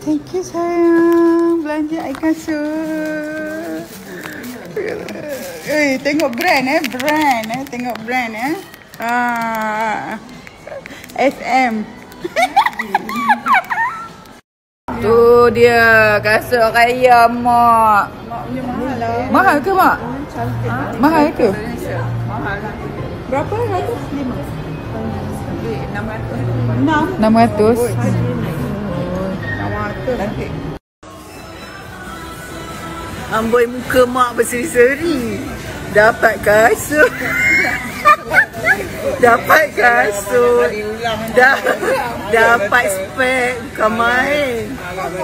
Thank you sayang. Belanja air kasut. Tengok brand Tengok brand SM. Tu dia kasut raya mak. Mak punya mahal lah. Mahal ke mak? Cantik. Mahal ke? Mahal lah. Berapa? 105. 600. 600. Cantik. Amboi muka mak berseri-seri. Dapat kasut. Dapat kasut. Dapat spek. Bukan main.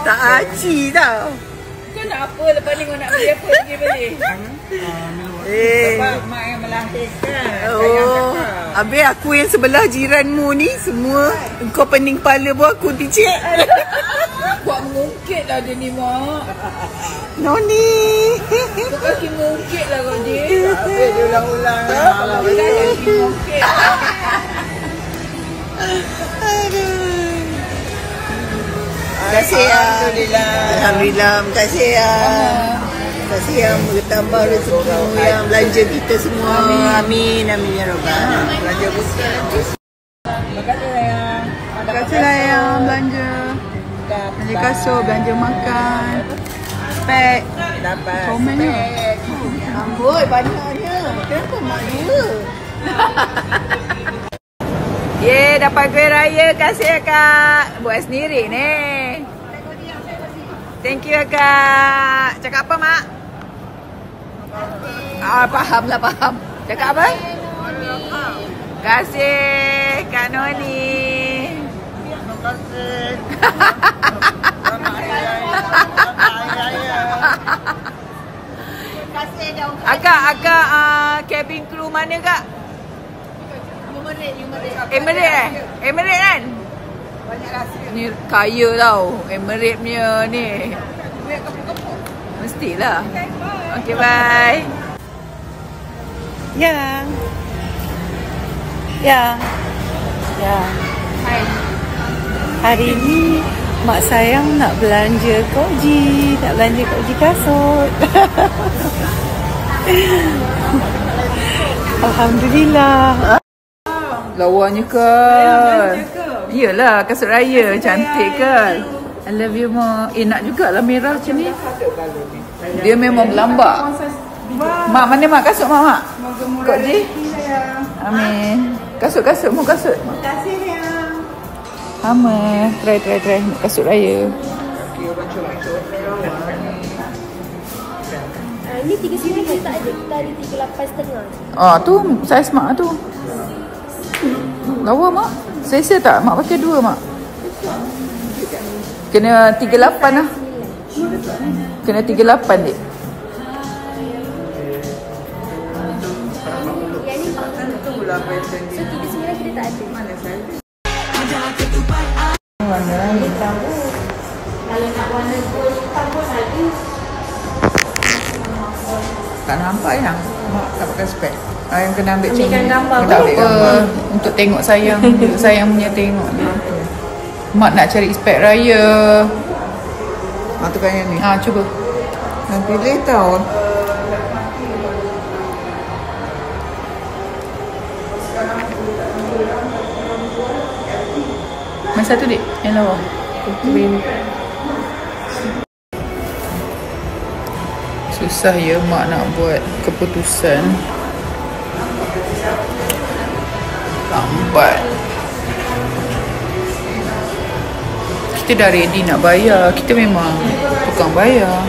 Tak aci tau. Kau nak apa lepas ni kau nak beli apa beli? Sebab mak yang melahirkan. Oh, habis aku yang sebelah jiranmu ni semua kau pening kepala pun aku dicek. Buat mengungkit lah dia ni mak. Noni. Kau kaki mengungkit lah kau dia. Habis dia ulang-ulang. Kau kaki mengungkit. Terima kasih ya. Alhamdulillah. Terima kasih ya. Terima kasih yang bertambah rezeki yang belanja kita semua. Amin. Amin ya Rabbal. Belanja besar. Terima kasih sayang. Terima kasih lah yang belanja. Belanja kasut, belanja makan. Spek. Dapat. Komennya. Amboi banyaknya. Kenapa mak dua? Ye, dapat kuih raya. Kasih ya kak. Buat sendiri ni. Thank you kak. Cakap apa mak? Faham lah faham. Cakap apa? Kasih Kak Noni. Terima kasih. Akak cabin crew mana kak? Emirates kan? Banyak rahsia. Ni kaya tau Emirates punya ni. Mestilah. Okay bye. Ya. Hai. Hari ni mak sayang nak belanja Koji. Nak belanja Koji kasut. Alhamdulillah. Lawanya kan. Iyalah kasut raya. Cantik kan. I love you mak. Nak jugalah merah macam ni. Dia memang berlambak. Mak mana mak kasut mak? Kok Ji? Amin. Kasut mau kasut. Terima kasih sayang. Sama. Try kasut raya. Ini 39 kita tak ada. Kita ada 38,5. Ah tu saiz mak tu. Lawa mak. Selesa tak? Mak pakai dua mak. Kena 38 lah. Kena 38 dik. Yang ni so 39 kita tak ada. Warna hitam. Kalau nak warna gold hitam pun ada. Tak nampak yang mak tak pakai spek. Yang kena ambil Ambilkan gambar. Tak apa. Untuk tengok sayang. Sayang punya tengok ni. Mak nak cari spek raya. Mak tukar yang ni. Cuba. Nanti pilih tau. Mana satu dik? Yang lawa. Susah ya mak nak buat keputusan. Lambat. Kita dah ready nak bayar. Kita memang tukang bayar.